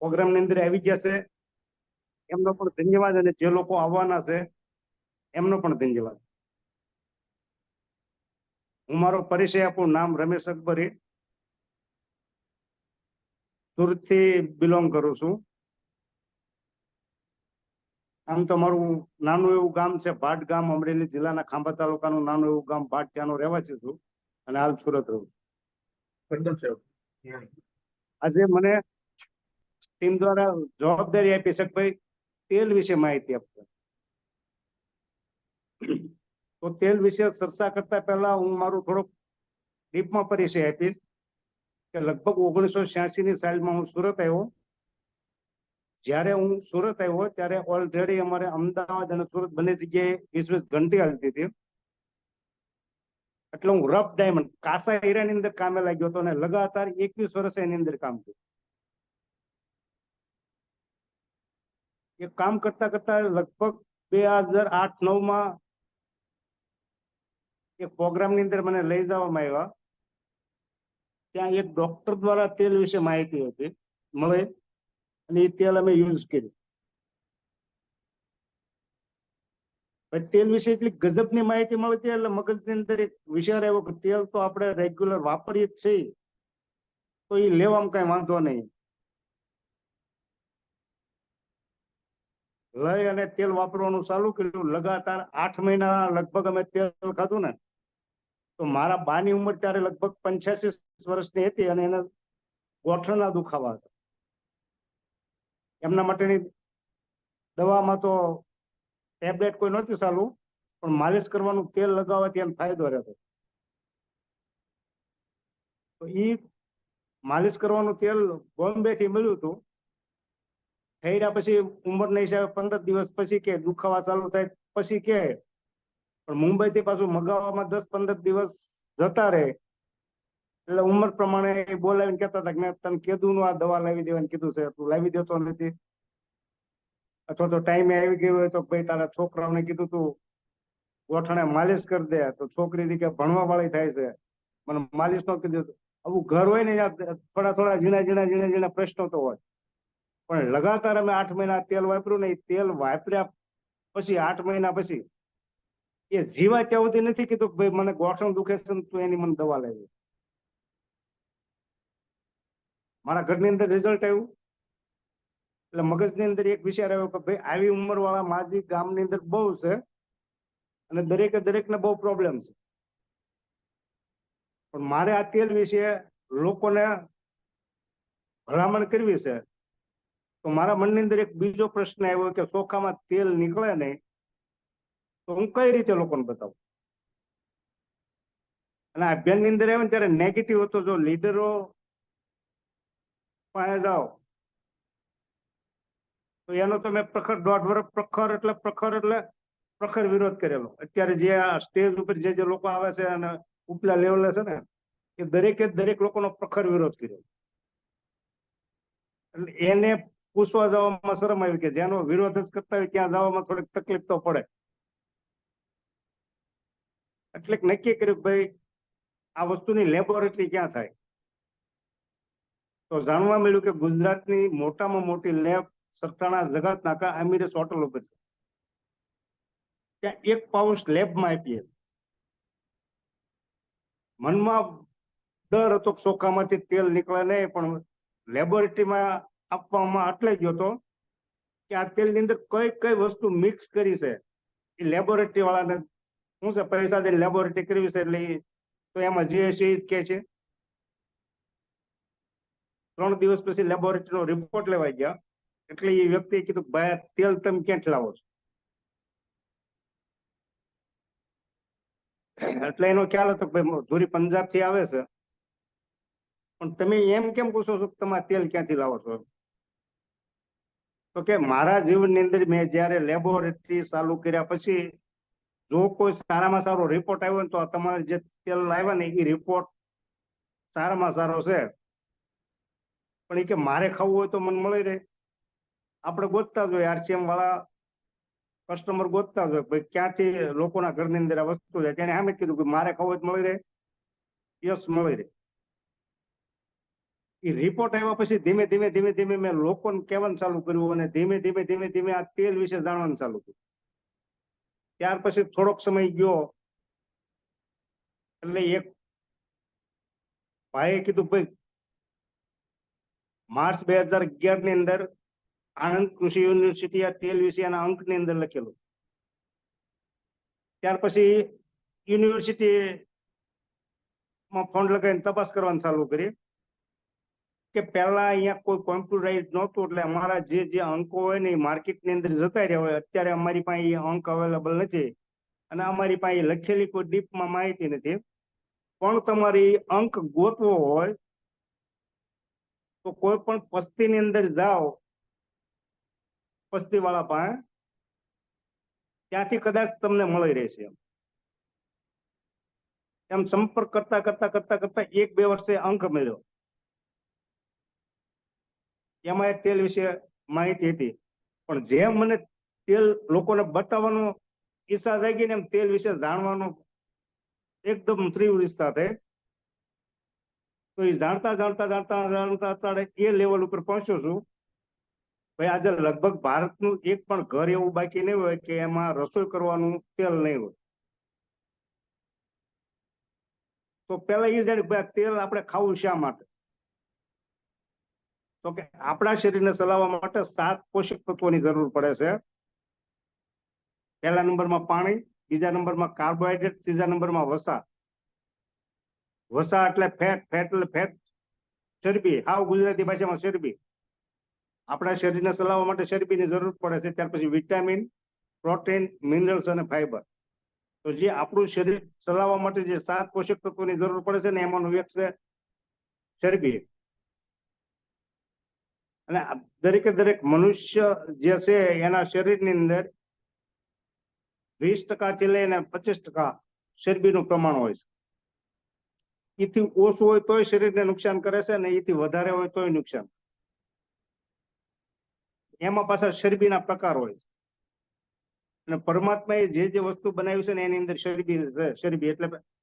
પ્રોગ્રામની અંદર આવી ગયા છે એમનો પણ ધન્યવાદ, અને જે લોકો આવવાના છે એમનો પણ ધન્યવાદ. હું મારો પરિચય આપું. નામ રમેશ અકબરી, સુરતથી બિલોંગ કરું છું. આમ તો મારું નાનું એવું ગામ છે ભાટ ગામ, અમરેલી જિલ્લાના ખાંભા તાલુકાનું નાનું એવું ગામ ભાટ, ત્યાંનો રહેવાસી છું અને હાલ સુરત રહું છું. આજે મને ટીમ દ્વારા જવાબદારી આપી છે કે ભાઈ તેલ વિશે માહિતી આપજો. તો તેલ વિશે ચર્ચા કરતા પહેલા હું મારું થોડોક ડીપમાં પરિચય આપીશ કે લગભગ 1986 ની સાલમાં હું સુરત આવ્યો. જ્યારે હું સુરત આવ્યો ત્યારે ઓલરેડી અમારે અમદાવાદ અને સુરત બંને જગ્યાએ 20-20 ઘંટી હાલતી હતી. એટલે હું રફ ડાયમંડ કાસા હીરાની અંદર કામે લાગ્યો હતો અને લગાતાર 21 વર્ષ એની અંદર કામ કર્યું. એ કામ કરતા કરતા લગભગ 2008-9માં એક પ્રોગ્રામની અંદર મને લઈ જવામાં આવ્યા. ત્યાં એક ડોક્ટર દ્વારા તેલ વિશે માહિતી હતી મળે અને એ તેલ અમે યુઝ કર્યું. તેલ વિશે એટલી ગજબની માહિતી મળતી એટલે મગજની અંદર એક વિચાર આવ્યો કે તેલ તો આપણે રેગ્યુલર વાપરીએ જ છીએ, તો એ લેવામાં કઈ વાંધો નહીં. લઈ અને તેલ વાપરવાનું ચાલુ કર્યું. લગાતાર 8 મહિના લગભગ અમે તેલ ખાધું ને, તો મારા બાની ઉંમર ત્યારે લગભગ 85 વર્ષની હતી અને એને ગોઠણના દુખાવા હતા. એમના માટેની દવામાં તો ટેબ્લેટ કોઈ નહોતી ચાલુ, પણ માલિશ કરવાનું તેલ લગાવવાથી એમ ફાયદો રહેતો. તો એ માલિશ કરવાનું તેલ બોમ્બે થી મળ્યું હતું. થઈ રહ્યા પછી ઉંમરના હિસાબે 15 દિવસ પછી કે દુખાવા ચાલુ થાય પછી કે, પણ મુંબઈ થી પાછું મગાવવામાં 10-15 દિવસ જતા રહે એટલે ઉંમર પ્રમાણે બોલાવીને કહેતા હતા કે મેં તને કીધું આ દવા લાવી દેવાનું કીધું છે, તું લાવી દેતો નથી. અથવા તો ટાઈમે આવી ગયો હોય તો ભાઈ તારા છોકરાઓને કીધું તું ગોઠણે માલિશ કરી દે, તો છોકરી કે ભણવા વાળી થાય છે, મને માલિશ નો કીધું. આવું ઘર હોય ને થોડા ઝીણા પ્રશ્નો તો હોય. પણ લગાતાર અમે 8 મહિના તેલ વાપર્યું ને, એ તેલ વાપર્યા પછી 8 મહિના પછી એ જીવા ત્યાં સુધી નથી કીધું કે ભાઈ મને ગોઠણ દુખે છે તું એની મને દવા લેવી. મારા ઘરની અંદર રિઝલ્ટ આવ્યું એટલે મગજની અંદર એક વિચાર આવ્યો કે ભાઈ આવી ઉંમર વાળા માજી ગામની અંદર બહુ છે અને દરેકને બહુ પ્રોબ્લેમ છે, પણ મારે આ તેલ વિશે લોકોને ભલામણ કરવી છે. તો મારા મનની અંદર એક બીજો પ્રશ્ન આવ્યો કે ચોખામાં તેલ નીકળે નહીં તો હું કઈ રીતે લોકોને બતાવું. અને અભિયાનની અંદર આવ્યો ને ત્યારે નેગેટિવ હતો. જો લીડરો પાસે જાઓ તો એનો તો મેં પ્રખર 1.5 વર્ષ પ્રખર વિરોધ કરેલો. અત્યારે જે આ સ્ટેજ ઉપર જે લોકો આવે છે અને ઉપલા લેવલે છે ને, એ દરેક લોકોનો પ્રખર વિરોધ કર્યો. એટલે એને પૂછવા જવામાં શરમ આવી કે જેનો વિરોધ જ કરતા હોય ત્યાં જવામાં થોડીક તકલીફ તો પડે. એટલે નક્કી કર્યું ભાઈ આ વસ્તુની લેબોરેટરી ક્યાં થાય. તો જાણવા મળ્યું કે ગુજરાતની મોટામાં મોટી લેબ સરથાણા જગત નાકા અમીરેસ હોટલ ઉપર છે. ત્યાં 1 પાઉચ લેબમાં આપીએ. મનમાં ડર હતો ચોખામાંથી તેલ નીકળે નહીં, પણ લેબોરેટરીમાં આપવામાં એટલે ગયો હતો કે આ તેલની અંદર કઈ વસ્તુ મિક્સ કરી છે એ લેબોરેટરી વાળાને શું છે, પૈસા દઈને લેબોરેટરી કરવી છે એટલે તો એમાં જે છે એ જ કે છે. 3 દિવસ પછી લેબોરેટરીનો રિપોર્ટ લેવાઈ ગયા એટલે એ વ્યક્તિએ કીધું ભાઈ તેલ તમે ક્યાંથી લાવો છો. એટલે એનો ખ્યાલ હતો કે ભાઈ ધોરી પંજાબ થી આવે છે, પણ તમે એમ કેમ પૂછો છો કે તમે તેલ ક્યાંથી લાવો છો. તો કે મારા જીવનની અંદર મેં જયારે લેબોરેટરી ચાલુ કર્યા પછી જો કોઈ સારામાં સારો રિપોર્ટ આવ્યો ને તો તમારે જે તેલ લાવ્યા ને એ રિપોર્ટ સારામાં સારો છે, પણ એ કે મારે ખાવું હોય તો મને મળી રહે. આપણે ગોતતા જ હોય, આરસીએમ વાળા કસ્ટમર ગોતતા જ હોય ભાઈ ક્યાંથી લોકોના ઘરની અંદર આ વસ્તુ છે. તેને સામે કીધું કે મારે ખાવું હોય તો મળી રહે. યસ મળી રહે. એ રિપોર્ટ આવ્યા પછી ધીમે ધીમે ધીમે ધીમે મેં લોકોને કહેવાનું ચાલુ કર્યું અને ધીમે ધીમે ધીમે ધીમે આ તેલ વિશે જાણવાનું ચાલુ કર્યું. ત્યાર પછી થોડોક સમય ગયો એટલે એક ભાઈએ કીધું, ભાઈ માર્ચ 2011 ની અંદર આણંદ કૃષિ યુનિવર્સિટી આ તેલ વિશેના અંકની અંદર લખેલું. ત્યાર પછી યુનિવર્સિટીમાં ફોન લગાવીને તપાસ કરવાનું ચાલુ કરી કે પહેલા અહીંયા કોઈ કોમ્પ્યુટરાઇઝ નહોતું, એટલે અમારા જે અંકો હોય ને એ માર્કેટની અંદર જતા રહ્યા હોય. અત્યારે અમારી પાસે એ અંક અવેલેબલ નથી અને અમારી પાસે લખેલી કોઈ ડીપમાં માહિતી નથી. પણ તમારી અંક ગોતવો હોય તો કોઈ પણ પસ્તીની અંદર જાઓ, પસ્તી વાળા પાસે, ત્યાંથી કદાચ તમને મળી રહેશે. એમ સંપર્ક કરતા કરતા કરતા કરતા 1-2 વર્ષે અંક મળ્યો. એમાં એક તેલ વિશે માહિતી હતી, પણ જેમ મને તેલ લોકોને બતાવવાનો ઈચ્છા જાગી ને એમ તેલ વિશે જાણવાનો એકદમ તીવ્ર ઈચ્છા થઈ. તો એ જાણતા જાણતા જાણતા જાણતા અત્યારે એ લેવલ ઉપર પહોંચ્યો છું. ભાઈ આજે લગભગ ભારતનું એક પણ ઘર એવું બાકી નહીં હોય કે એમાં રસોઈ કરવાનું તેલ નહીં હોય. તો પેલા એ જાણ્યું ભાઈ તેલ આપણે ખાવું શા માટે? તો કે આપણા શરીરને ચલાવવા માટે 7 પોષક તત્વોની જરૂર પડે છે. પહેલા નંબરમાં પાણી, બીજા નંબરમાં કાર્બોહાઈડ્રેટ, ત્રીજા નંબરમાં વસા. વસા એટલે ફેટ, ફેટ એટલે ફેટ, ચરબી, હાવ ગુજરાતી ભાષામાં ચરબી. આપણા શરીરને ચલાવવા માટે ચરબીની જરૂર પડે છે. ત્યાર પછી વિટામિન, પ્રોટીન, મિનરલ્સ અને ફાઈબર. તો જે આપણું શરીર ચલાવવા માટે જે 7 પોષક તત્વોની જરૂર પડે છે ને એમાંનું એક છે ચરબી. અને દરેકે દરેક મનુષ્ય જે છે એના શરીરની અંદર 20% લઈને 25% ચરબીનું પ્રમાણ હોય છે. એથી ઓછું હોય તોય શરીરને નુકસાન કરે છે અને એથી વધારે હોય તોય નુકસાન. એમાં પાછા ચરબીના પ્રકાર હોય છે. અને પરમાત્માએ જે વસ્તુ બનાવી છે ને એની અંદર ચરબી છે.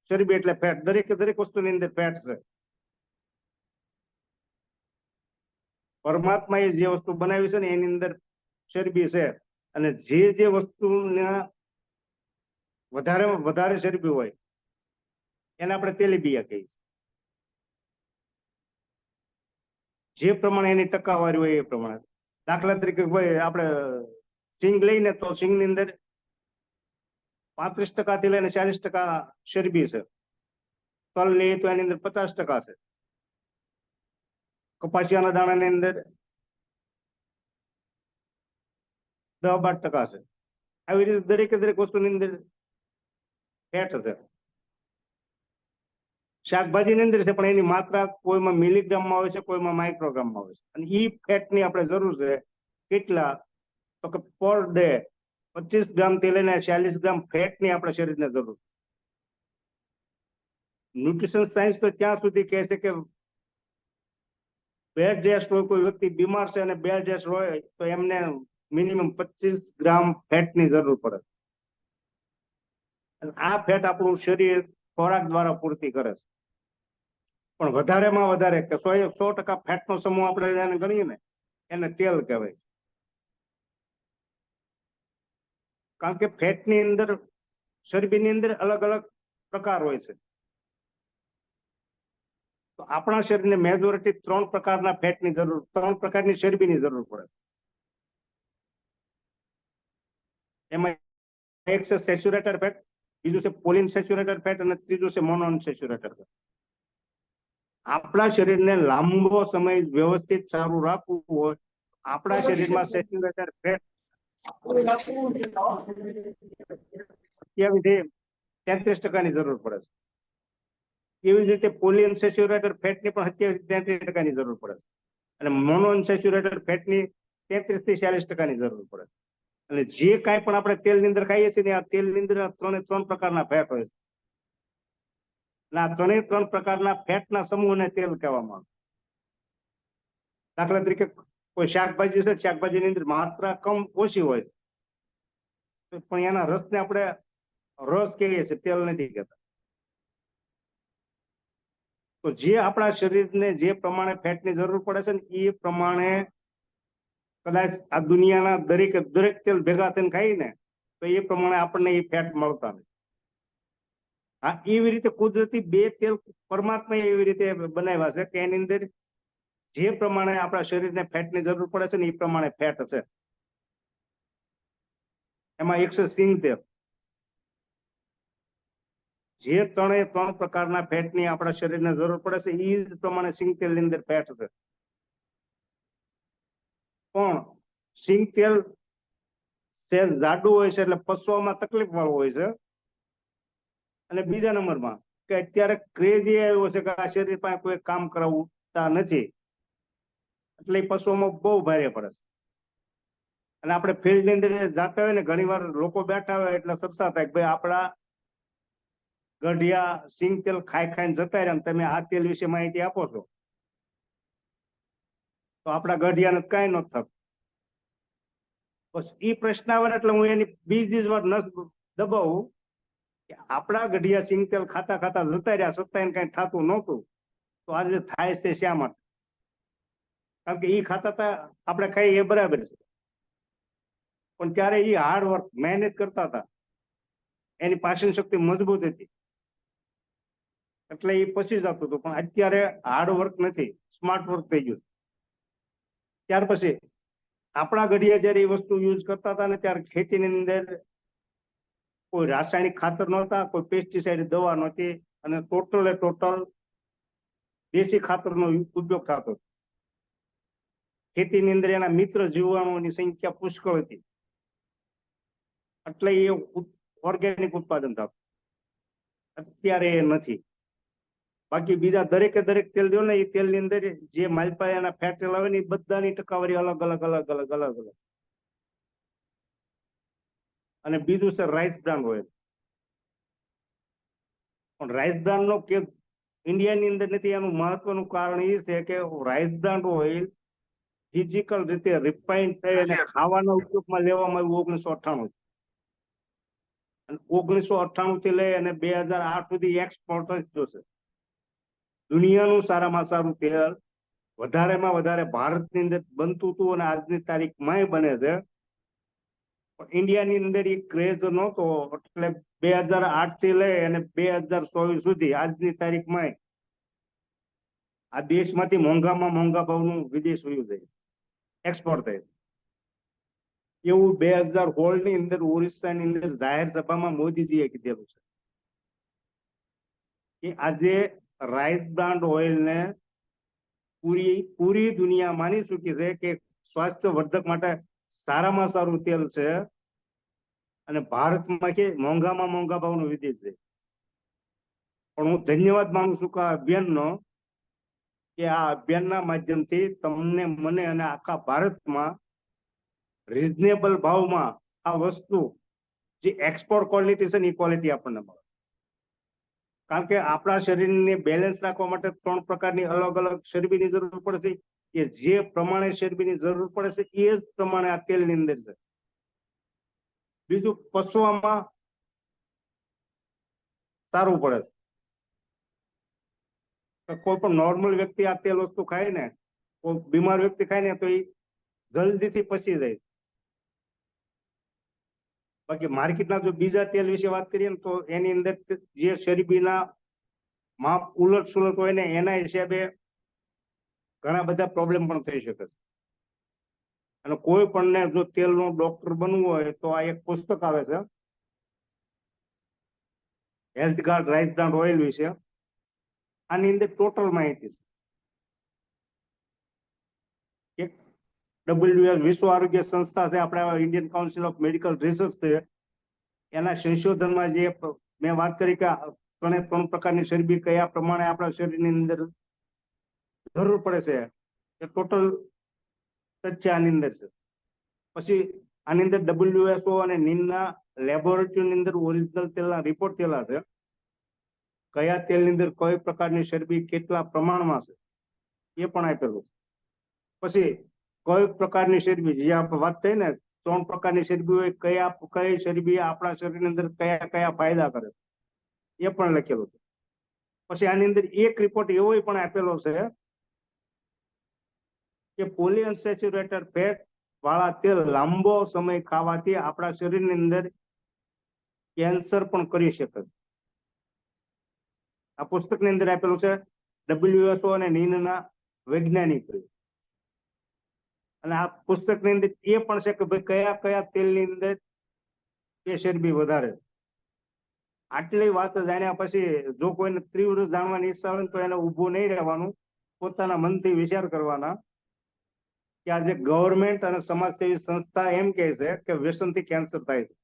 ચરબી એટલે ફેટ. દરેકે દરેક વસ્તુની અંદર ફેટ છે. પરમાત્માએ જે વસ્તુ બનાવી છે ને એની અંદર ચરબી છે. અને જે વસ્તુના વધારે ચરબી હોય એને આપણે તેલીબિયા કહીએ. જે પ્રમાણે એની ટકાવારી હોય એ પ્રમાણે. દાખલા તરીકે ભાઈ આપણે સિંગ લઈને તો સિંગની અંદર 35% થી લઈને 40% ચરબી છે. તલ લઈએ તો એની અંદર 50% છે. કપાસિયાના દાણાની અંદર 10-12% છે. આવી રીતે દરેકે દરેક વસ્તુની અંદર ફેટ છે. શાકભાજીની અંદર છે પણ એની માત્રા કોઈમાં મિલીગ્રામમાં હોય છે, કોઈમાં માઇક્રોગ્રામમાં હોય છે. અને ઈ ફેટની આપણે જરૂર છે કેટલા? તો કે પર ડે 25 ગ્રામ થી લઈને 40 ગ્રામ ફેટની આપણા શરીરને જરૂર. ન્યુટ્રિશન સાયન્સ તો ત્યાં સુધી કહે છે કે બેડ રેસ્ટ હોય, કોઈ વ્યક્તિ બીમાર છે અને બેડ રેસ્ટ હોય તો એમને મિનિમમ 25 ગ્રામ ફેટની જરૂર પડે. આ ફેટ આપણું શરીર ખોરાક દ્વારા પૂર્તિ કરે છે. પણ વધારેમાં વધારે કે 100% ફેટનો સમૂહ આપણે જેને ગણીએ ને એને તેલ કહેવાય છે. કારણ કે ફેટની અંદર, ચરબીની અંદર અલગ અલગ પ્રકાર હોય છે. તો આપણા શરીરને મેજોરિટી 3 પ્રકારના ફેટની જરૂર, 3 પ્રકારની ચરબીની જરૂર પડે. એમાં એક છે સેચ્યુરેટેડ ફેટ, બીજું છે પોલિઅનસેચ્યુરેટેડ ફેટ અને ત્રીજું છે મોનોઅનસેચ્યુરેટેડ ફેટ. આપણા શરીરને લાંબો સમય વ્યવસ્થિત સારું રાખવું હોય આપણા શરીરમાં સેચ્યુરેટેડ ફેટ 33%ની જરૂર પડે છે. એવી જ રીતે પોલિઅનસેચ્યુરેટેડ ફેટની પણ 33%ની જરૂર પડે છે. અને મોનોઅનસેચ્યુરેટેડ ફેટની 33 થી 40%ની જરૂર પડે છે. અને જે કાંઈ પણ આપણે તેલની અંદર ખાઈએ છીએ આ તેલની અંદર 3 પ્રકારના ફેટ હોય છે. આ 3 પ્રકારના ફેટના સમૂહને તેલ કહેવામાં આવે. દાખલા તરીકે કોઈ શાકભાજી છે, શાકભાજીની અંદર માત્રા ઓછી હોય છે પણ એના રસને આપણે રસ કહીએ છીએ, તેલ નથી કહેતા. તો જે આપણા શરીરને જે પ્રમાણે ફેટની જરૂર પડે છે ને એ પ્રમાણે કદાચ આ દુનિયાના દરેક તેલ ભેગા થઈને ખાઈએ ને તો એ પ્રમાણે આપણને એ ફેટ મળતા નથી. હા, એવી રીતે કુદરતી બે તેલ પરમાત્મા એવી રીતે બનાવ્યા છે કે એની અંદર જે પ્રમાણે આપણા શરીરને ફેટની જરૂર પડે છે ને એ પ્રમાણે ફેટ છે. એમાં એક છે સિંગ તેલ. જે ત્રણ પ્રકારના ફેટની આપણા શરીરને જરૂર પડે છે એ જ પ્રમાણે સિંગ તેલની અંદર ફેટ છે. પણ સિંગ તેલ સહેજ જાડું હોય છે એટલે પચવામાં તકલીફ વાળું હોય છે. અને બીજા નંબરમાં કે અત્યારે ક્રેઝ એ આવ્યો છે કે આ શરીર પાસે કોઈ કામ કરાવતા નથી એટલે પચવામાં બહુ ભારે પડે છે. અને આપણે ફિલ્ડની અંદર જાતા હોય ને ઘણી વાર લોકો બેઠા હોય એટલે ચર્ચા થાય કે ભાઈ આપણા ગઢિયા સિંગ તેલ ખાઈને જતા રહ્યા, તમે આ તેલ વિશે માહિતી આપો છો. તો આપણા ગઢિયાને કઈ નથી થતું. બસ એ પ્રશ્ન આવે ને એટલે હું એની બીજી જ વાર નસ દબાવું કે આપણા ગઢિયા સિંગ તેલ ખાતા ખાતા જતા રહ્યા, છતાં એને કઈ થતું નહોતું, તો આજે થાય છે શા માટે? કારણ કે એ ખાતા હતા આપણે ખાઈ એ બરાબર છે, પણ ત્યારે એ હાર્ડ વર્ક મહેનત કરતા હતા, એની પાચન શક્તિ મજબૂત હતી એટલે એ પચી જતું હતું. પણ અત્યારે હાર્ડ વર્ક નથી, સ્માર્ટ વર્ક થઈ ગયું. ત્યાર પછી આપણા ઘડિયા જયારે એ વસ્તુ યુઝ કરતા હતા ને ત્યારે ખેતીની અંદર કોઈ રાસાયણિક ખાતર નહોતા, કોઈ પેસ્ટિસાઇડ દવા નહોતી, અને ટોટલ દેશી ખાતરનો ઉપયોગ થતો. ખેતીની અંદર એના મિત્ર જીવાણુઓની સંખ્યા પુષ્કળ હતી એટલે એ ઓર્ગેનિક ઉત્પાદન થતું. અત્યારે એ નથી. બાકી બીજા દરેક તેલ જો ને એ તેલની અંદર જે માલપાયાના ફેટ તેલ આવે ને એ બધાની ટકાવારી અલગ. અને બીજું છે રાઈસ બ્રાન્ડ ઓઇલ. પણ રાઈસ બ્રાન્ડ નો કે ઇન્ડિયાની અંદર નથી, એનું મહત્વનું કારણ એ છે કે રાઈસ બ્રાન્ડ ઓઇલ ફિઝિકલ રીતે રિફાઇન્ડ થઈ અને ખાવાના ઉપયોગમાં લેવામાં આવ્યું 1998. અને 1998 થી લઈ અને 2008 સુધી એક્સપોર્ટ જ જોશે. દુનિયાનું સારામાં સારું તેલ વધારેમાં વધારે ભારતની અંદર બનતું હતું અને આજની તારીખમાં બને છે. પણ ઇન્ડિયાની અંદર એ ક્રેઝ નહોતો એટલે 2008 થી લઈ અને 2024 સુધી આજની તારીખમાં આ દેશમાંથી મોંઘામાં મોંઘા ભાવનું વિદેશ વયું જાય, એક્સપોર્ટ થાય. એવું 2016 ની અંદર ઓરિસ્સાની અંદર જાહેર સભામાં મોદીજીએ કીધેલું છે કે આજે રાઈસ બ્રાન્ડ ઓઇલને પૂરી દુનિયા માની ચૂકી છે કે સ્વાસ્થ્ય વર્ધક માટે સારામાં સારું તેલ છે, અને ભારતમાં કે મોંઘામાં મોંઘા ભાવનો વિદેશ છે. પણ હું ધન્યવાદ માનું છું કે આ અભિયાનનો, કે આ અભિયાનના માધ્યમથી તમને મને અને આખા ભારતમાં રીઝનેબલ ભાવમાં આ વસ્તુ જે એક્સપોર્ટ ક્વોલિટી છે ને એ ક્વોલિટી આપણને મળે. કારણ કે આપણા શરીરને બેલેન્સ રાખવા માટે 3 પ્રકારની અલગ ચરબીની જરૂર પડે છે, કે જે પ્રમાણે ચરબીની જરૂર પડે છે એ જ પ્રમાણે આ તેલની અંદર છે. બીજું પચવામાં સારું પડે છે. કોઈ પણ નોર્મલ વ્યક્તિ આ તેલ વસ્તુ ખાય ને, કોઈ બીમાર વ્યક્તિ ખાય ને તો એ જલ્દીથી પચી જાય. બાકી માર્કેટના જો બીજા તેલ વિશે વાત કરીએ ને તો એની અંદર જે ચરબીના માપ ઉલટ સુલટ હોય ને એના હિસાબે ઘણા બધા પ્રોબ્લેમ પણ થઈ શકે છે. અને કોઈ પણ ને જો તેલનો ડોક્ટર બનવું હોય તો આ એક પુસ્તક આવે છે, health guard rice brand oil વિશે. આની અંદર ટોટલ માહિતી છે. WS વિશ્વ આરોગ્ય સંસ્થા છે, આપણા Indian council of medical research છે, એના સંશોધનમાં જે મેં વાત કરી કે 3 પ્રકારની ચરબી કયા પ્રમાણે આપણા શરીરની અંદર જરૂર પડે છે એ ટોટલ તથ્ય આની અંદર છે. પછી આની અંદર WHO અને નીમના લેબોરેટરીની અંદર ઓરિજિનલ તેલના રિપોર્ટ થયેલા છે, કયા તેલની અંદર કઈ પ્રકારની ચરબી કેટલા પ્રમાણમાં છે એ પણ આપેલું. પછી કઈ પ્રકારની ચરબી, જે આપણે વાત થઈ ને 3 પ્રકારની ચરબી હોય, કઈ ચરબી આપણા શરીરની અંદર કયા ફાયદા કરે એ પણ લખેલું છે. પછી આની અંદર એક રિપોર્ટ એવો પણ આપેલો છે કે પોલીઅનસેચ્યુરેટેડ ફેટ વાળા તેલ લાંબો સમય ખાવાથી આપણા શરીરની અંદર કેન્સર પણ કરી શકે. આ પુસ્તકની અંદર આપેલું છે WHO અને નીનના વૈજ્ઞાનિકો. અને આ પુસ્તકની અંદર એ પણ છે કે ભાઈ કયા કયા તેલની અંદર એ ચરબી વધારે. આટલી વાત જાણ્યા પછી જો કોઈને તીવ્ર જાણવાની ઈચ્છા હોય તો એને ઊભું નહીં રહેવાનું, પોતાના મનથી વિચાર કરવાના કે આજે ગવર્મેન્ટ અને સમાજસેવી સંસ્થા એમ કહે છે કે વ્યસનથી કેન્સર થાય છે,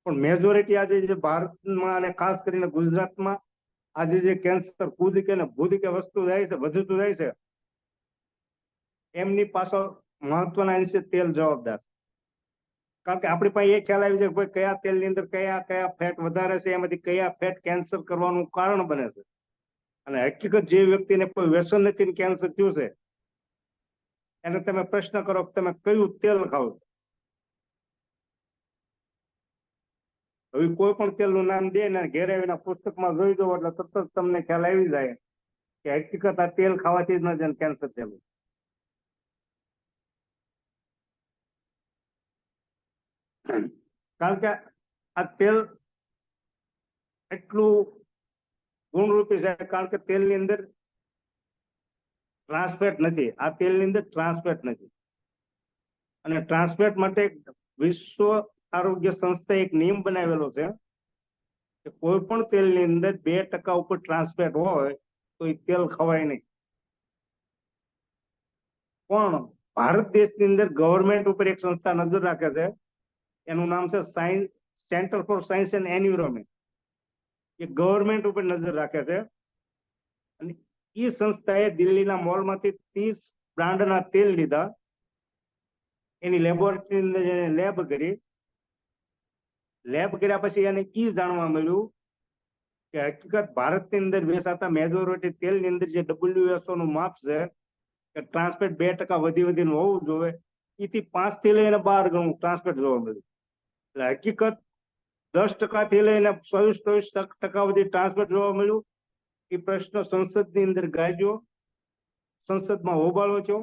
પણ મેજોરિટી આજે જે ભારતમાં અને ખાસ કરીને ગુજરાતમાં આજે જે કેન્સર કૂદ કે ને ભૂદ કે વસ્તુ જાય છે, વધતું જાય છે, એમની પાછળ મહત્વના અંશે તેલ જવાબદાર. કારણ કે આપણી પાસે એ ખ્યાલ આવી છે કે ભાઈ કયા તેલની અંદર કયા કયા ફેટ વધારે છે, એમાંથી કયા ફેટ કેન્સર કરવાનું કારણ બને છે. અને હકીકત જે વ્યક્તિને કોઈ વ્યસન નથી કેન્સર થયું છે એને તમે પ્રશ્ન કરો કે તમે કયું તેલ ખાવ છો, હવે કોઈ પણ તેલનું નામ દે ને ઘેરે આવીને પુસ્તકમાં જોઈ દો એટલે તરત જ તમને ખ્યાલ આવી જાય કે હકીકત આ તેલ ખાવાથી જ ન કેન્સર થયેલું. કારણ કે આ તેલ એટલું ગુણરૂપી છે કારણ કે તેલની અંદર ટ્રાન્સફેટ નથી. આ તેલની અંદર ટ્રાન્સફેટ નથી. અને ટ્રાન્સફેટ માટે વિશ્વ આરોગ્ય સંસ્થાએ એક નિયમ બનાવેલો છે કે કોઈ પણ તેલની અંદર 2% ઉપર ટ્રાન્સફેટ હોય તો એ તેલ ખવાય નહીં. પણ ભારત દેશની અંદર ગવર્મેન્ટ ઉપર એક સંસ્થા નજર રાખે છે, એનું નામ છે centre for science and environment. A government ઉપર નજર રાખે છે અને એ સંસ્થાએ દિલ્હીના મોલમાંથી 30 બ્રાન્ડના તેલ લીધા, એની લેબોરેટરી લેબ કરી. લેબ કર્યા પછી એને એ જાણવા મળ્યું કે હકીકત ભારતની અંદર વેચાતા મેજોરિટી તેલની અંદર જે WHO નું માપ છે કે ટ્રાન્સફેટ 2% વધીને હોવું જોઈએ, એથી 5 થી લઈને 12 ગણું ટ્રાન્સફેટ જોવા મળ્યું. એટલે હકીકત 10% થી લઈને 24% સુધી ટ્રાન્સફેટ જોવા મળ્યું. એ પ્રશ્ન સંસદની અંદર ગાજ્યો, સંસદમાં હોબાળો છો.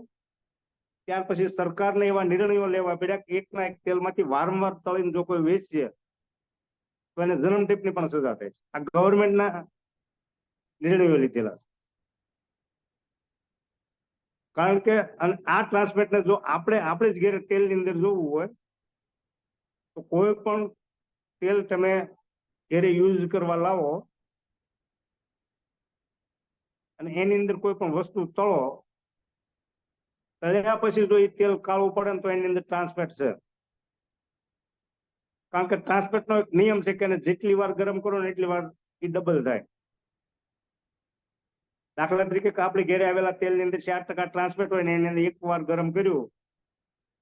ત્યાર પછી સરકારને એવા નિર્ણયો લેવા પડ્યા કે એકના એક તેલમાંથી વારંવાર તળીને જો કોઈ વેચશે તો એને જન્મટીપની પણ સજા થાય છે. આ ગવર્મેન્ટના નિર્ણયો લીધેલા છે. કારણ કે આ ટ્રાન્સફેટને જો આપણે જ ઘેરે તેલની અંદર જોવું હોય તો કોઈ પણ તેલ તમે ઘેરે યુઝ કરવા લાવો અને એની અંદર કોઈ પણ વસ્તુ તળો, તળ્યા પછી જો એ તેલ કાળું પડે ને તો એની અંદર ટ્રાન્સફેટ છે. કારણ કે ટ્રાન્સફેટનો એક નિયમ છે કે જેટલી વાર ગરમ કરો ને એટલી વાર એ ડબલ થાય. દાખલા તરીકે આપણે ઘેરે આવેલા તેલની અંદર 4% ટ્રાન્સફેટ હોય ને એની અંદર 1 વાર ગરમ કર્યું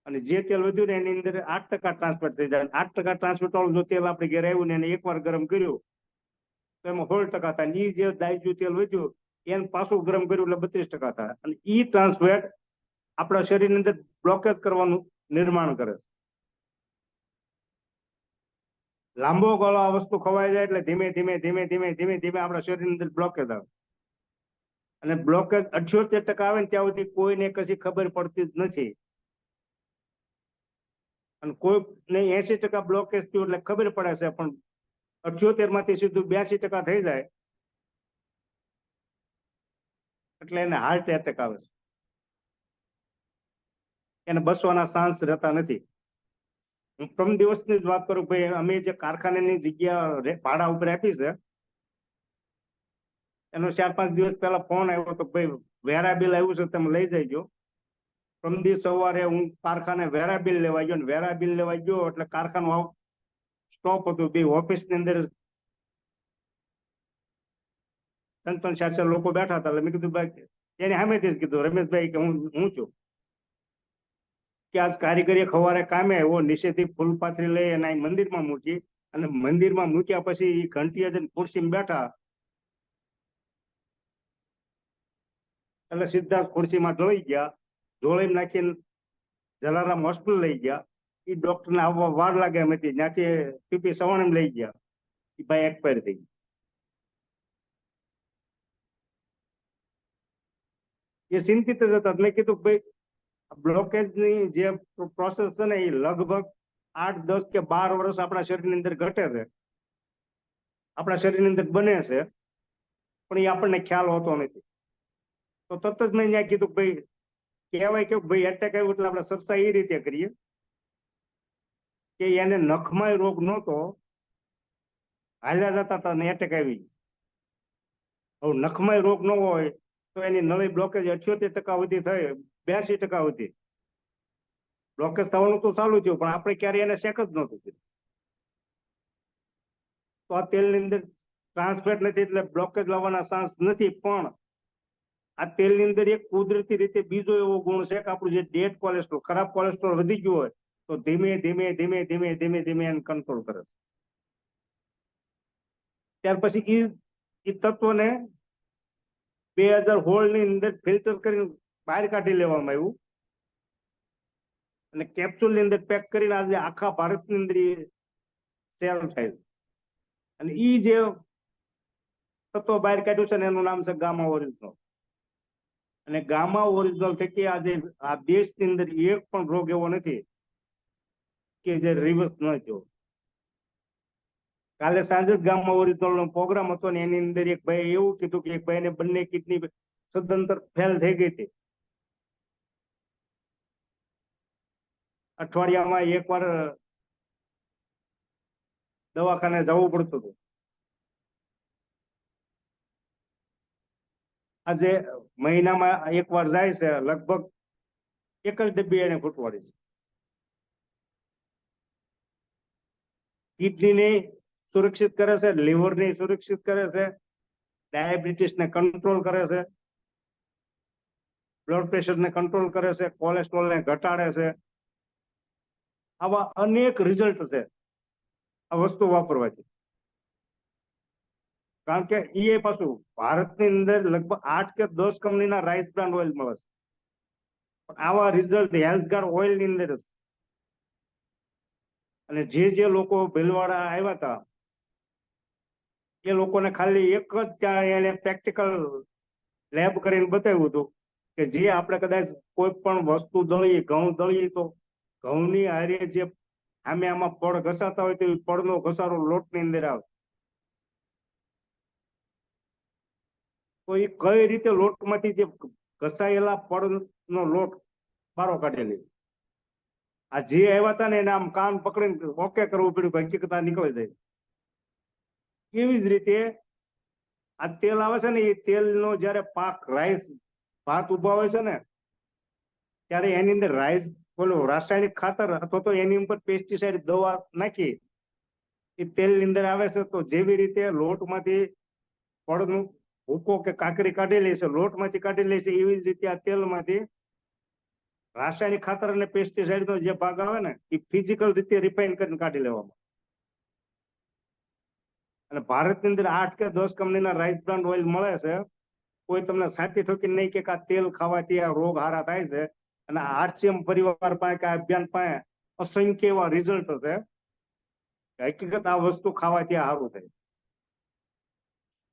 અને જે તેલ વધ્યું ને એની અંદર 8% ટ્રાન્સફેટ થઈ જાય. 8% ટ્રાન્સફેટ વાળું જો તેલ આપણે ઘેરે આવ્યું ને એને 1 વાર ગરમ કર્યું તો એમાં 16% થાય. એ જે દાઈજુ તેલ વધ્યું એને પાછું ગરમ કર્યું એટલે 32% થાય. અને એ ટ્રાન્સફેટ આપણા શરીરની અંદર બ્લોકેજ કરવાનું નિર્માણ કરે છે. લાંબો ગાળો આ વસ્તુ ખવાઈ જાય એટલે ધીમે ધીમે ધીમે ધીમે ધીમે ધીમે આપણા શરીરની અંદર બ્લોકેજ આવે. અને બ્લોકેજ 78% આવે ને ત્યાં સુધી કોઈને કશી ખબર પડતી જ નથી. અને કોઈને 80% બ્લોકેજ થયું એટલે ખબર પડે છે, પણ 78 માંથી સીધું 82% થઈ જાય એટલે એને હાર્ટ એટેક આવે છે. એને બસવાના ચાન્સ રહેતા નથી. હું પ્રમ દિવસની જ વાત કરું, ભાઈ અમે જે કારખાનાની જગ્યા ભાડા ઉપર આપી છે એનો 4-5 દિવસ પહેલા ફોન આવ્યો તો ભાઈ વેરા બિલ આવ્યું છે તમે લઈ જઈજો. પ્રમ દિવસ સવારે હું કારખાને વેરા બિલ લેવા ગયો, ને વેરા બિલ લેવા ગયો એટલે કારખાનું સ્ટોપ હતું. બે ઓફિસની અંદર 3-4 લોકો બેઠા હતા. એટલે મેં કીધું ભાઈ, એને સામેથી જ કીધું, રમેશભાઈ કે હું છું કે આજ કારીગરી ખવારે કામે આવ્યો, નીચેથી ફૂલ પાથરી લઈ અને મંદિરમાં મૂકી, અને મંદિરમાં મૂક્યા પછી ઘંટીએ જઈને ખુરશીમાં બેઠા એટલે સીધા ખુરશીમાં ઢોળી ગયા. ઢોળી નાખીને જલારામ હોસ્પિટલ લઈ ગયા. એ ડોક્ટરને આવવા વાર લાગે એમ હતી. ત્યાંથી પીપી સવાણમ લઈ ગયા. એ ભાઈ એક્સપાયર થઈ ગયા. એ ચિંતિત જ હતા. મેં કીધું ભાઈ બ્લોકેજની જે પ્રોસેસ છે ને એ લગભગ 8, 10 કે 12 વર્ષ આપણા શરીરની અંદર ઘટે છે, આપણા શરીરની અંદર બને છે, પણ એ આપણને ખ્યાલ હોતો નથી. તો તરત જ મેં ત્યાં કીધું ભાઈ કહેવાય કે ભાઈ એટેક આવ્યું એટલે આપણે ચર્ચા એ રીતે કરીએ કે એને નખમાં રોગ નહોતો, હાલ્યા જતા હતા ને એટેક આવી. હવે નખમાં રોગ ન હોય તો એની નળી બ્લોકેજ 78% સુધી થઈ, 82% સુધી બ્લોકેજ થવાનું તો ચાલુ થયું, પણ આપણે ક્યારે એને શેક જ નહોતું કર્યું. તો આ તેલની અંદર ટ્રાન્સફેટ નથી એટલે બ્લોકેજ લાવવાના ચાન્સ નથી. પણ આ તેલની અંદર એક કુદરતી રીતે બીજો એવો ગુણ છે કે આપણું જે ડેડ કોલેસ્ટ્રોલ, ખરાબ કોલેસ્ટ્રોલ વધી ગયું હોય તો ધીમે ધીમે ધીમે ધીમે ધીમે ધીમે એને કંટ્રોલ કરે છે. ત્યાર પછી એ તત્વને 2016 ની અંદર ફિલ્ટર કરીને બહાર કાઢી લેવામાં આવ્યું અને કેપ્સ્યુલ ની અંદર પેક કરીને આજે આખા ભારતની અંદર સેલ થાય. અને એ જે તત્વ બહાર કાઢ્યું છે ને એનું નામ છે ગામા ઓરિજિનલ. અને ગામા ઓરિજિનલ થકી આજે આ દેશની અંદર એક પણ રોગ એવો નથી કે જે રિવર્સ ન થયો. કાલે સાંજે જ ગામમાં ઓરિજિનલ નો પ્રોગ્રામ હતો ને એની અંદર એક ભાઈ એવું કીધું કે એક ભાઈને બંને કિડની સદંતર ફેલ થઈ ગઈ હતી. અઠવાડિયામાં એકવાર દવાખાને જવું પડતું હતું. આજે મહિનામાં એકવાર જાય છે, લગભગ એક જ ડબ્બી એને ફૂટવાડી છે. કિડનીને સુરક્ષિત કરે છે, લીવરને સુરક્ષિત કરે છે, ડાયાબિટીસને કંટ્રોલ કરે છે, બ્લડ પ્રેશરને કંટ્રોલ કરે છે, કોલેસ્ટ્રોલને ઘટાડે છે. આવા અનેક રિઝલ્ટ છે આ વસ્તુ વાપરવાથી. કારણ કે એ પાછું ભારતની અંદર લગભગ 8 કે 10 કંપનીના રાઈસ બ્રાન્ડ ઓઇલ મળે છે, પણ આવા રિઝલ્ટ હેલ્થગાર્ડ ઓઇલ ની અંદર જ. અને જે લોકો ભીલવાડા આવ્યા હતા એ લોકોને ખાલી એક જ ત્યાં એને પ્રેક્ટિકલ લેબ કરીને બતાવ્યું હતું કે જે આપણે કદાચ કોઈ પણ વસ્તુ દળીએ, ઘઉં દળીએ તો ઘઉંની હારે જે આમે આમાં પડ ઘસાતા હોય તો એ પડનો ઘસારો લોટની અંદર આવે. તો એ કઈ રીતે લોટમાંથી જે ઘસાયેલા પડનો લોટ બારો કાઢેલી. આ જે આવ્યા હતા ને એને આમ કાન પકડીને ઓકે કરવું પડ્યું, હકીકત નીકળી જાય. એવી જ રીતે આ તેલ આવે છે ને એ તેલનો જયારે પાક રાઈસ ભાત ઉભા હોય છે ને ત્યારે એની અંદર રાઈસ બોલો રાસાયણિક ખાતર અથવા તો એની ઉપર પેસ્ટિસાઇડ દવા નાખી એ તેલની અંદર આવે છે. તો જેવી રીતે લોટમાંથી પડનું ભૂકો કે કાકરી કાઢી લે છે, લોટમાંથી કાઢી લે છે, એવી જ રીતે આ તેલમાંથી રાસાયણિક ખાતર અને પેસ્ટિસાઇડ નો જે ભાગ આવે ને એ ફિઝિકલ રીતે રિફાઇન કરીને કાઢી લેવામાં. અને ભારતની અંદર 8 કે 10 કંપનીના રાઈસ બ્રાન્ડ ઓઇલ મળે છે. કોઈ તમને સાચી ઠોકી નહીં કે આ તેલ ખાવાથી આ રોગ હારા થાય છે. અને આરસીએમ પરિવાર પાસે કે અભિયાન પાસે અસંખ્ય એવા રિઝલ્ટ છે. હકીકત આ વસ્તુ ખાવાથી સારું થાય.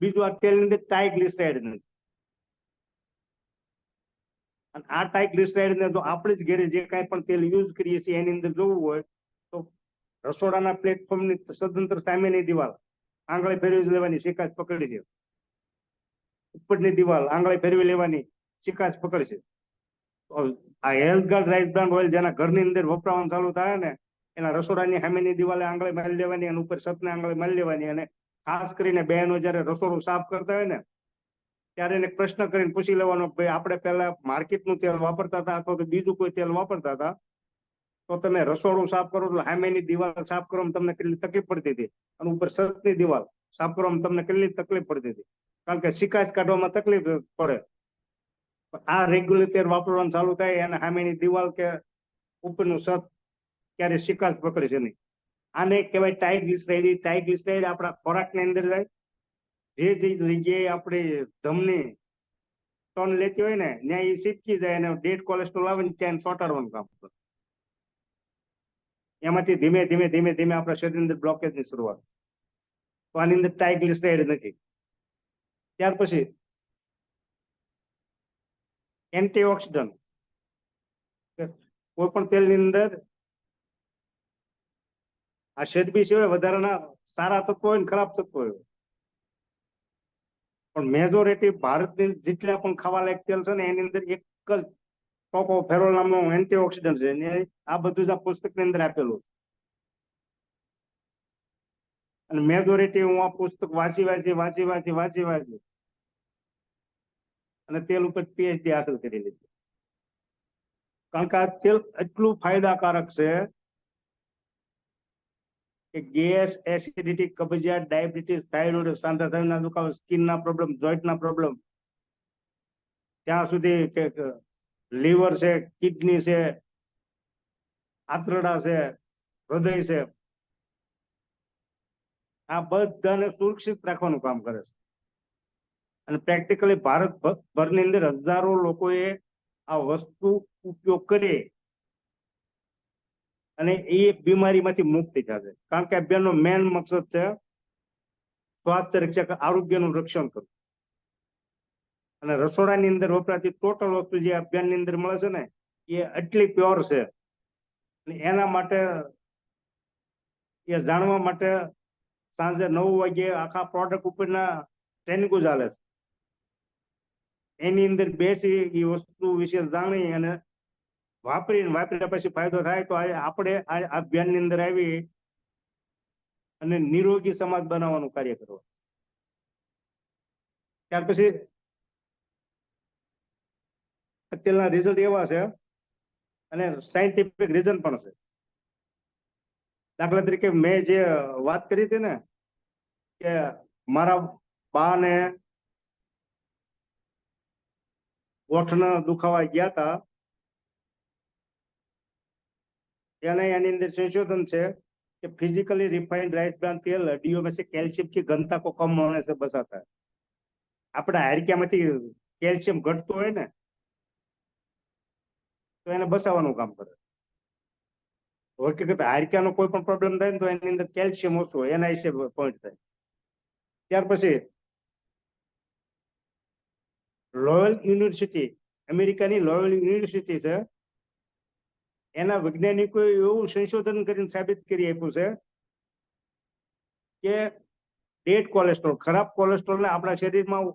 બીજું આ તેલની અંદર ટ્રાઇગ્લિસરાઇડ નથી. અને આ ટ્રાઇગ્લિસરાઇડ ને તો આપણે જ ઘરે જે કાંઈ પણ તેલ યુઝ કરીએ છીએ એની અંદર જોવું હોય તો રસોડાના પ્લેટફોર્મની સદંતર સામેની દિવાલ આંગળી ફેરવી લેવાની શિકાયત પકડી છે. ઉપરની દિવાલ આંગળી ફેરવી લેવાની શિકાયત પકડી છે. આ હેલ્થગાર્ડ રાઈસ બ્રાન્ડ ઓઇલ જેના ઘરની અંદર વપરાવાનું ચાલુ થાય ને એના રસોડાની સામેની દિવાલે આંગળી મારી લેવાની અને ઉપર છતને આંગળી મારી લેવાની. અને ખાસ કરીને બહેનો જયારે રસોડું સાફ કરતા હોય ને ત્યારે એને પ્રશ્ન કરીને પૂછી લેવાનો ભાઈ આપણે પહેલા માર્કેટનું તેલ વાપરતા હતા અથવા તો બીજું કોઈ તેલ વાપરતા હતા તો તમે રસોડું સાફ કરો તો સામેની દિવાલ સાફ કરવામાં તમને કેટલી તકલીફ પડતી હતી અને ઉપર છતની દિવાલ સાફ કરવામાં તમને કેટલી તકલીફ પડતી હતી. કારણ કે શિકાયત કાઢવામાં તકલીફ પડે. આ રેગ્યુલર તેલ વાપરવાનું ચાલુ થાય અને સામેની દિવાલ કે ઉપરનું છત ક્યારે શિકાયત પકડે છે નહીં. આને કહેવાય ટ્રાઇગ્લિસરાઇડ. ટ્રાઇગ્લિસરાઇડ આપણા ખોરાકની અંદર જાય. જે જગ્યાએ આપણે ધમની ટન લેતી હોય ને ત્યાં એ સીટકી જાય અને ડેડ કોલેસ્ટ્રોલ આવે ને ત્યાં ચોંટાડવાનું કામ કરે. એમાંથી ધીમે ધીમે ધીમે ધીમે આપણા શરીરની અંદર બ્લોકેજની શરૂઆત. તો આની અંદર ટ્રાઇગ્લિસરાઇડ નથી. ત્યાર પછી એન્ટીઓક્સિડન્ટ, કોઈ પણ તેલની અંદર આ શેરબી સિવાય વધારાના સારા તત્વો હોય ને ખરાબ તત્વો હોય, પણ મેજોરિટી ભારતની જેટલા પણ ખાવા લાયક તેલ છે ને એની અંદર એક જ ટોકોફેરોલ નામનો એન્ટીઓક્સિડન્ટ છે. આ બધું જ આ પુસ્તકની અંદર આપેલું છે. અને મેજોરિટી હું આ પુસ્તક વાંચી અને તેલ ઉપર પીએચડી હાંસલ કરી લીધી. કારણ કે આ તેલ એટલું ફાયદાકારક છે કે ગેસ, એસિડિટી, કબજિયાત, ડાયાબિટીસ, થાઇરોઇડ, સાંધાના દુખાવો, સ્કિનના પ્રોબ્લેમ, જોઈન્ટના પ્રોબ્લેમ, ત્યાં સુધી કે લીવર છે, કિડની છે, આંતરડા છે, હૃદય છે, આ બધાને સુરક્ષિત રાખવાનું કામ કરે છે. અને પ્રેક્ટિકલી ભારતભરની અંદર હજારો લોકોએ આ વસ્તુ ઉપયોગ કરી અને એ બીમારીમાંથી મુક્તિ થશે. કારણ કે અભિયાનનો મેન મકસદ છે સ્વાસ્થ્ય રક્ષક, આરોગ્યનું રક્ષણ કરવું. અને રસોડાની અંદર વપરાતી ટોટલ વસ્તુ જે અભિયાનની અંદર મળે છે ને એ એટલી પ્યોર છે. એના માટે એ જાણવા માટે સાંજે 9 વાગે આખા પ્રોડક્ટ ઉપરના ટ્રેનિંગો ચાલે છે. એની અંદર બેસી એ વસ્તુ વિશે જાણી અને વાપર્યા પછી ફાયદો થાય તો આપણે આ અભિયાનની અંદર આવી અને નિરોગી સમાજ બનાવવાનું કાર્ય કરવા. ત્યાર પછી અત્યારના રિઝલ્ટ એવા છે અને સાયન્ટિફિક રીઝન પણ છે. દાખલા તરીકે મેં જે વાત કરી હતી ને કે મારા બા ને ગોઠના દુખાવા ગયા હતા, એને એની અંદર संशोधन છે कि फिजिकली रिफाइंड राइस ब्रान तेल हड्डियों में से कैल्शियम की घनता को कम होने से बचाता है. આપણે હાડકામાંથી કેલ્શિયમ ઘટતું હોય ને તો એને બચાવવાનું કામ કરે. હકીકત હાડકાનો કોઈ પણ પ્રોબ્લેમ થાય ને તો એની અંદર કેલ્શિયમ ઓછું હોય એના વિશે પોઈન્ટ થાય. ત્યાર પછી લોયલ યુનિવર્સિટી, અમેરિકાની લોયલ યુનિવર્સિટી છે, એના વૈજ્ઞાનિકોએ એવું સંશોધન કરીને સાબિત કરી આપ્યું છે કે ડેડ કોલેસ્ટ્રોલ, ખરાબ કોલેસ્ટ્રોલને આપણા શરીરમાં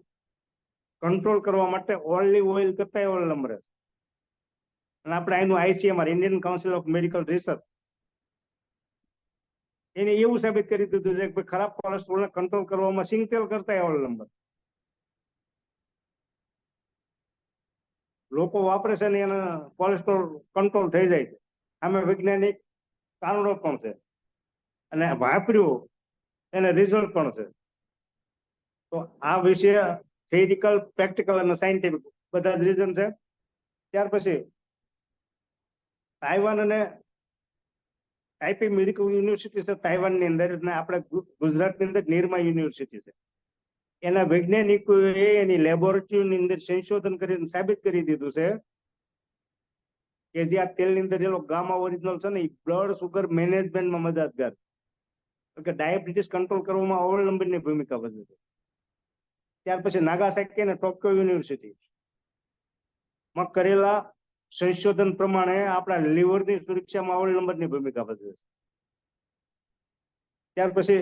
કંટ્રોલ કરવા માટે ઓલિવ ઓઇલ કરતા ઓઇલ નંબર છે. અને આપણે એનું ICMR, Indian council of medical research, એને એવું સાબિત કરી દીધું છે કે ખરાબ કોલેસ્ટ્રોલને કંટ્રોલ કરવામાં સિંગ તેલ કરતા ઓઇલ નંબર. લોકો વાપરે છે ને એના કોલેસ્ટ્રોલ કંટ્રોલ થઈ જાય છે. આમે વૈજ્ઞાનિક કારણો પણ છે અને વાપર્યું એને રિઝલ્ટ પણ છે. તો આ વિશે થિયરિકલ, પ્રેક્ટિકલ અને સાયન્ટિફિક બધા જ રીઝન છે. ત્યાર પછી તાઇવાન અને તાઇપી મેડિકલ યુનિવર્સિટી છે તાઇવાનની અંદર, અને આપણે ગુજરાતની અંદર નિરમા યુનિવર્સિટી છે. એના વૈજ્ઞાનિકોએ એની લેબોરેટરીની અંદર સંશોધન કરીને સાબિત કરી દીધું છે કે જે આ તેલની અંદર એલો ગામા ઓરિજિનલ છે ને એ બ્લડ સુગર મેનેજમેન્ટમાં મદદગાર, કે ડાયાબિટીસ કંટ્રોલ કરવામાં ઓઇલ નંબરની ભૂમિકા ભજવે છે. ત્યાર પછી નાગાસાકી અને ટોક્યો યુનિવર્સિટી માં કરેલા સંશોધન પ્રમાણે આપણા લીવરની સુરક્ષામાં ઓઇલ નંબરની ભૂમિકા ભજવે છે. ત્યાર પછી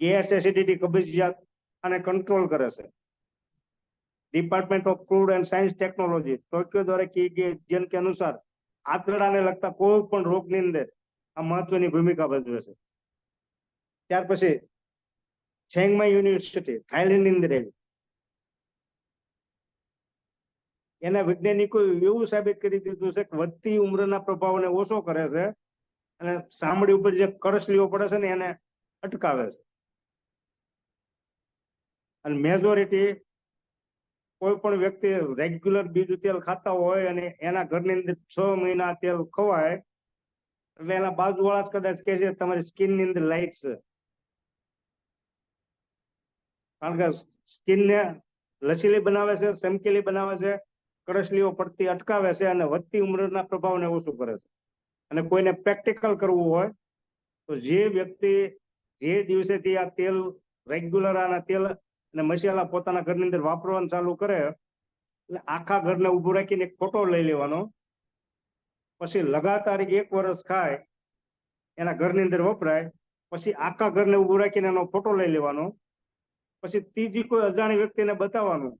ગેસ, એસિડિટી, કબજિયાત અને કંટ્રોલ કરે છે. Department of food and science technology Tokyo દ્વારા की गई अध्ययन के अनुसार આંતરડાને લગતા કોઈ પણ રોગની અંદર આ મહત્વની ભૂમિકા ભજવે છે. ત્યાર પછી છેંગમાઈ યુનિવર્સિટી થાઈલેન્ડની અંદર આવી, એના વૈજ્ઞાનિકો એવું સાબિત કરી દીધું છે કે વધતી ઉંમરના પ્રભાવને ઓછો કરે છે અને ચામડી ઉપર જે કરસલીઓ પડે છે ને એને અટકાવે છે. અને મેજોરિટી કોઈ પણ વ્યક્તિ રેગ્યુલર બીજું તેલ ખાતા હોય અને એના ઘરની અંદર 6 મહિના તેલ ખવાય એટલે એના બાજુવાળા જ કદાચ કહે છે તમારી સ્કિનની અંદર લાઈટ છે. કારણ કે સ્કિનને લચીલી બનાવે છે, ચમકીલી બનાવે છે, કરસલીઓ પડતી અટકાવે છે અને વધતી ઉંમરના પ્રભાવને ઓછું કરે છે. અને કોઈને પ્રેક્ટિકલ કરવું હોય તો જે વ્યક્તિ જે દિવસેથી આ તેલ રેગ્યુલર આના તેલ અને મસાલા પોતાના ઘરની અંદર વાપરવાનું ચાલુ કરે એટલે આખા ઘરને ઉભું રાખીને એક ફોટો લઈ લેવાનો, પછી લગાતાર 1 વર્ષ ખાય, એના ઘરની અંદર વપરાય, પછી આખા ઘરને ઉભું રાખીને એનો ફોટો લઈ લેવાનો, પછી ત્રીજી કોઈ અજાણી વ્યક્તિને બતાવવાનું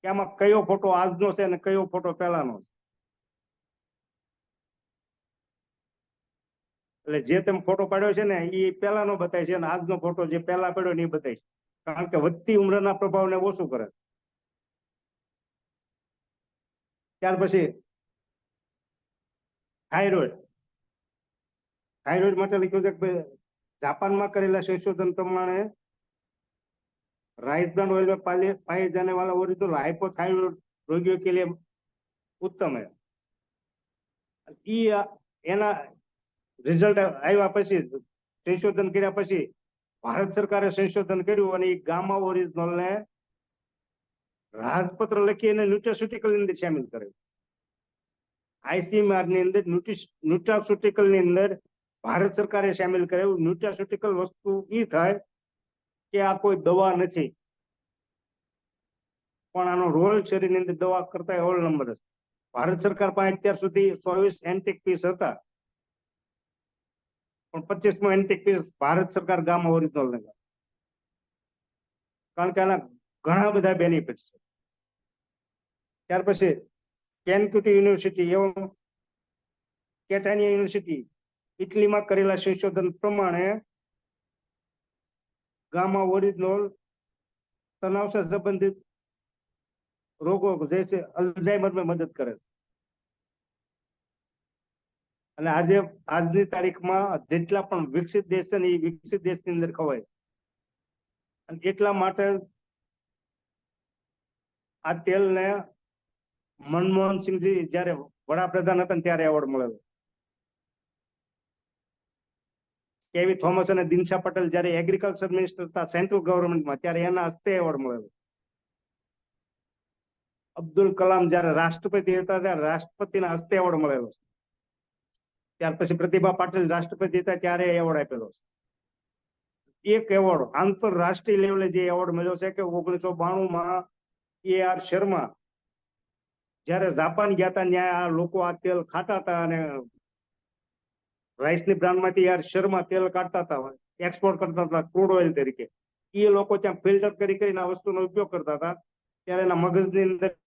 કે આમાં કયો ફોટો આજનો છે અને કયો ફોટો પહેલાનો છે. એટલે જે તમે ફોટો પાડ્યો છે ને એ પહેલાનો બતાય છે અને આજનો ફોટો જે પહેલા પડ્યો ને એ બતાય છે, કારણ કે વધતી ઉંમરના પ્રભાવને ઓછું કરે. ત્યાર પછી થાઇરોઇડ. થાઇરોઇડ માટે લખ્યું છે કે જાપાનમાં કરેલા સંશોધન પ્રમાણે राइस ब्रांड ऑयल में पाए जाने वाला ओरिजिनल हाइपोथायरॉइड रोगियों के लिए उत्तम है. એના રિઝલ્ટ આવ્યા પછી, સંશોધન કર્યા પછી ભારત સરકારે સંશોધન કર્યું અને એ ગામા ઓરિજિનલ ને રાજપત્ર લખી અને ન્યુટ્રાસ્યુટિકલ ની અંદર સામેલ કર્યું. આઈસીએમઆર ની અંદર ન્યુટ્રાસ્યુટિકલ ની અંદર ભારત સરકારે સામેલ કર્યું. ન્યુટ્રાસ્યુટિકલ વસ્તુ એ થાય કે આ કોઈ દવા નથી, પણ આનો રોલ શરીરની અંદર દવા કરતા ઓલ નંબર છે. ભારત સરકાર પાસે અત્યાર સુધી 24 એન્ટિક પીસ હતા, પણ 25મો એન્ટિક પીસ ભારત સરકાર ગામા ઓરિજિનલ ને, કારણ કે આના ઘણા બધા બેનિફિટ છે. ત્યાર પછી કેનક્યુટી યુનિવર્સિટી એવં કેટાનિયા યુનિવર્સિટી ઇટલીમાં કરેલા સંશોધન પ્રમાણે ગામા ઓરિજિનલ તણાવ से संबंधित रोगों जैसे अल्जाइमर में मदद करे. અને આજે આજની તારીખમાં જેટલા પણ વિકસિત દેશ છે ને એ વિકસિત દેશની અંદર ખવાય. અને એટલા માટે આ તેલને મનમોહન સિંહજી જયારે વડાપ્રધાન હતા ત્યારે એવોર્ડ મળેલો. કેવી થોમસ અને દિનશા પટેલ જયારે એગ્રીકલ્ચર મિનિસ્ટર હતા સેન્ટ્રલ ગવર્મેન્ટમાં ત્યારે એના હસ્તે એવોર્ડ મળેલો. અબ્દુલ કલામ જયારે રાષ્ટ્રપતિ હતા ત્યારે રાષ્ટ્રપતિના હસ્તે એવોર્ડ મળેલો છે. ત્યાર પછી પ્રતિભા પાટીલ રાષ્ટ્રપતિ હતા ત્યારે એવોર્ડ આપેલો છે. એક એવોર્ડ આંતરરાષ્ટ્રીય લેવલે જે એવોર્ડ મળ્યો છે કે 1992માં AR શર્મા જયારે જાપાન ગયા હતા ત્યાં આ લોકો આ તેલ ખાતા હતા અને રાઈસની બ્રાન્ડમાંથી AR શર્મા તેલ કાઢતા હતા, એક્સપોર્ટ કરતા હતા ક્રૂડ ઓઇલ તરીકે. એ લોકો ત્યાં ફિલ્ટર કરીને આ વસ્તુનો ઉપયોગ કરતા હતા ત્યારે એના મગજની અંદર